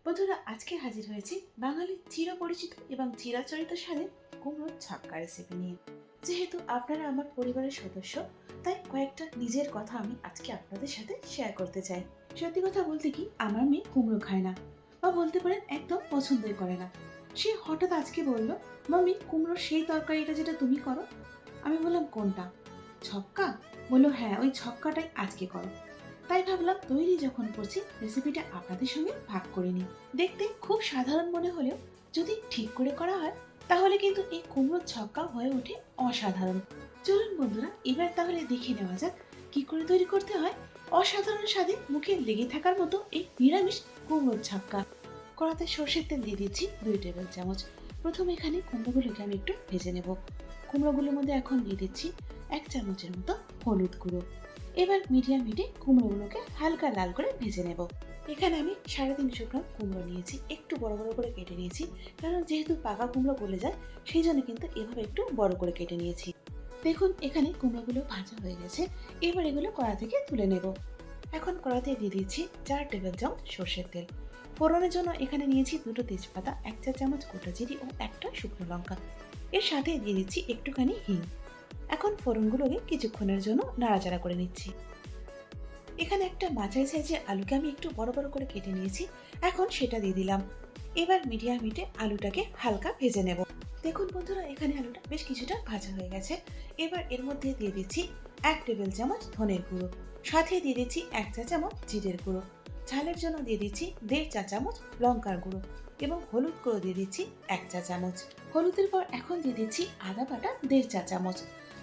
বন্ধুরা, আজকে হাজির হয়েছি বাঙালির চিরপরিচিত এবং চিরাচরিত স্বাদের কুমড়োর ছক্কা রেসিপি নিয়ে। যেহেতু আপনারা আমার পরিবারের সদস্য, তাই কয়েকটা নিজের কথা আমি আজকে আপনাদের সাথে শেয়ার করতে চাই। সত্যি কথা বলতে কি, আমার মেয়ে কুমড়ো খায় না, বা বলতে পারেন একদম পছন্দই করে না। সে হঠাৎ আজকে বলল, মাম্মি কুমড়োর সেই তরকারিটা যেটা তুমি করো। আমি বললাম, কোনটা? ছক্কা? বললো, হ্যাঁ ওই ছক্কাটাই আজকে করো। তাই ভাবলাম তৈরি যখন করছি রেসিপিটা আপনাদের সঙ্গে ভাগ করে নিই। দেখতে খুব সাধারণ মনে হলেও যদি ঠিক করে করা হয় তাহলে কিন্তু এই কুমড়োর ছক্কা হয়ে ওঠে অসাধারণ। চলুন বন্ধুরা, এবার তাহলে দেখে নেওয়া যাক কি করে তৈরি করতে হয় অসাধারণ স্বাদে মুখে লেগে থাকার মতো এই নিরামিষ কুমড়োর ছক্কা। কড়াতে সর্ষের তেল দিয়ে দিচ্ছি 2 টেবিল চামচ। প্রথমে এখানে কুমড়োগুলোকে আমি একটু ভেজে নেব। কুমড়োগুলোর মধ্যে এখন দিয়ে দিচ্ছি 1 চামচের মতো হলুদ গুঁড়ো। এবার মিডিয়াম হিটে কুমড়োগুলোকে হালকা লাল করে ভেজে নেব। এখানে আমি 350 গ্রাম কুমড়ো নিয়েছি, একটু বড় বড় করে কেটে নিয়েছি, কারণ যেহেতু পাকা কুমড়ো গলে যায় সেই জন্য কিন্তু এভাবে একটু বড় করে কেটে নিয়েছি। দেখুন এখানে কুমড়োগুলো ভাজা হয়ে গেছে। এবার এগুলো কড়া থেকে তুলে নেব। এখন কড়াতে দিয়ে দিচ্ছি 4 টেবিল চামচ সর্ষের তেল। ফোড়নের জন্য এখানে নিয়েছি 2টো তেজপাতা, 1 চা চামচ গোটা জিরে ও 1টা শুকনো লঙ্কা। এর সাথে দিয়ে দিচ্ছি একটুখানি হিং। এখন ফোড়নগুলোকে কিছুক্ষণের জন্য নাড়াচাড়া করে নিচ্ছি। এখানে একটা মাঝারি সাইজের আলুকে আমি একটু বড় বড় করে কেটে নিয়েছি, এখন সেটা দিয়ে দিলাম। এবার মিডিয়াম হিটে আলুটাকে হালকা ভেজে নেব। দেখুন বন্ধুরা, এখানে আলুটা বেশ কিছুটা ভাজা হয়ে গেছে। এবার এর মধ্যে দিয়ে দিচ্ছি 1 টেবিল চামচ ধনের গুঁড়ো, সাথে দিয়ে দিচ্ছি 1 চা চামচ জিরের গুঁড়ো, ঝালের জন্য দিয়ে দিচ্ছি 1.5 চা চামচ লঙ্কার গুঁড়ো এবং হলুদ গুঁড়ো দিয়ে দিচ্ছি 1 চা চামচ। হলুদের পর এখন দিয়ে দিচ্ছি আদা বাটা 1.5 চা চামচ,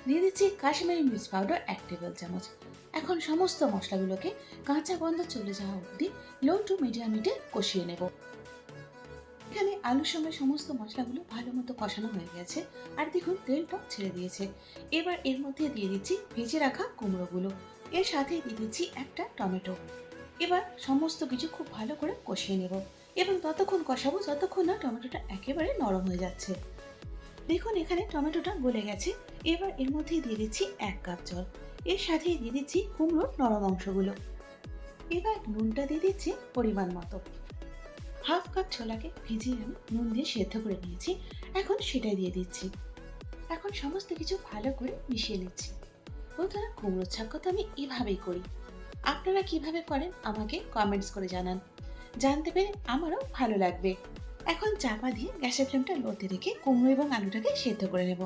দিয়ে দিচ্ছি কাশ্মীরি মির্চ পাউডার 1 টেবিল চামচ। এখন সমস্ত মশলাগুলোকে কাঁচা গন্ধ চলে যাওয়া অবধি লো টু মিডিয়াম হিটে কষিয়ে নেব। এখানে আলুর সঙ্গে সমস্ত মশলাগুলো ভালো মতো কষানো হয়ে গেছে, আর দেখুন তেলটা ছেড়ে দিয়েছে। এবার এর মধ্যে দিয়ে দিচ্ছি ভেজে রাখা কুমড়োগুলো, এর সাথে দিয়ে দিচ্ছি একটা টমেটো। এবার সমস্ত কিছু খুব ভালো করে কষিয়ে নেব এবং ততক্ষণ কষাবো যতক্ষণ না টমেটোটা একেবারে নরম হয়ে যাচ্ছে। দেখুন এখানে টমেটোটা গলে গেছে। এবার এর মধ্যে দিয়ে দিচ্ছি 1 কাপ জল, এর সাথে দিয়ে দিচ্ছি কুমড়োর নরম অংশগুলো। এবার নুনটা দিয়ে দিচ্ছি পরিমাণ মতো। হাফ কাপ ছোলাকে ভিজিয়ে আমি নুন দিয়ে সেদ্ধ করে নিয়েছি, এখন সেটাই দিয়ে দিচ্ছি। এখন সমস্ত কিছু ভালো করে মিশিয়ে নিচ্ছি। বন্ধুরা, কুমড়োর ছক্কা তো আমি এভাবেই করি, আপনারা কিভাবে করেন আমাকে কমেন্টস করে জানান, জানতে পেরে আমারও ভালো লাগবে। এখন চাপা দিয়ে গ্যাসের ফ্লেমটা লোতে রেখে কুমড়ো এবং আলুটাকে সেদ্ধ করে নেব।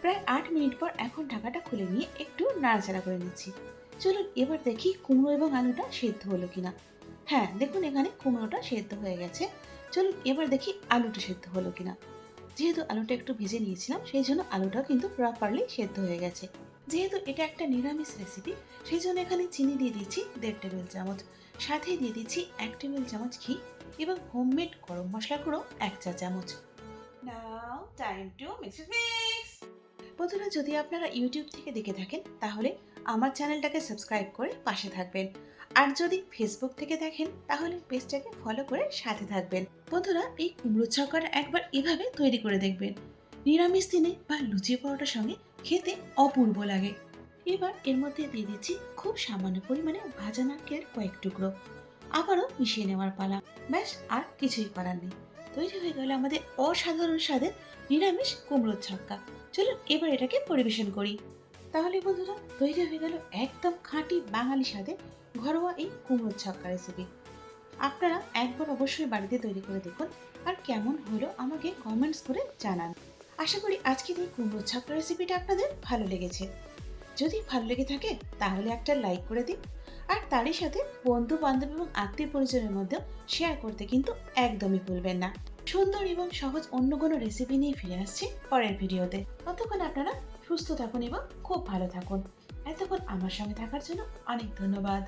প্রায় 8 মিনিট পর এখন ঢাকাটা খুলে নিয়ে একটু নাড়াচাড়া করে নিচ্ছি। চলুন এবার দেখি কুমড়ো এবং আলুটা সেদ্ধ হলো কিনা। হ্যাঁ, দেখুন এখানে কুমড়োটা সেদ্ধ হয়ে গেছে। চলুন এবার দেখি আলুটা সেদ্ধ হলো কিনা। যেহেতু আলুটা একটু ভেজে নিয়েছিলাম সেই জন্য আলুটাও কিন্তু প্রপারলি সেদ্ধ হয়ে গেছে। যেহেতু এটা একটা নিরামিষ রেসিপি সেই জন্য এখানে চিনি দিয়ে দিচ্ছি 1.5 টেবিল চামচ, সাথে দিয়ে দিচ্ছি 1 টেবিল চামচ ঘি এবং হোমমেড গরম মশলা গুঁড়ো 1 চা চামচ। নাও টাইম টু মিক্স মিক্স। বন্ধুরা, যদি আপনারা ইউটিউব থেকে দেখে থাকেন তাহলে আমার চ্যানেলটাকে সাবস্ক্রাইব করে পাশে থাকবেন, আর যদি ফেসবুক থেকে দেখেন তাহলে পেজটাকে ফলো করে সাথে থাকবেন। বন্ধুরা, এই কুমড়ো ছক্কাটা একবার এভাবে তৈরি করে দেখবেন, নিরামিষ দিনে বা লুচি পরোটার সঙ্গে খেতে অপূর্ব লাগে। এবার এর মধ্যে দিয়ে দিচ্ছি খুব সামান্য পরিমাণে ভাজা নারকেলের কয়েক টুকরো। আবারও মিশিয়ে নেওয়ার পালা। ব্যাস, আর কিছুই করার নেই। তৈরি হয়ে গেল আমাদের অসাধারণ স্বাদের নিরামিষ কুমড়োর ছক্কা। চলুন এবার এটাকে পরিবেশন করি। তাহলে বন্ধুরা, তৈরি হয়ে গেল একদম খাঁটি বাঙালি স্বাদে ঘরোয়া এই কুমড়োর ছক্কা রেসিপি। আপনারা একবার অবশ্যই বাড়িতে তৈরি করে দেখুন, আর কেমন হলো আমাকে কমেন্টস করে জানান। আশা করি আজকের এই কুমড়োর ছক্কা রেসিপিটা আপনাদের ভালো লেগেছে। যদি ভালো লেগে থাকে তাহলে একটা লাইক করে দিন, আর তারই সাথে বন্ধু বান্ধব এবং আত্মীয় পরিজনের মধ্যেও শেয়ার করতে কিন্তু একদমই ভুলবেন না। সুন্দর এবং সহজ অন্য কোনো রেসিপি নিয়ে ফিরে আসছি পরের ভিডিওতে। ততক্ষণ আপনারা সুস্থ থাকুন এবং খুব ভালো থাকুন। এতক্ষণ আমার সঙ্গে থাকার জন্য অনেক ধন্যবাদ।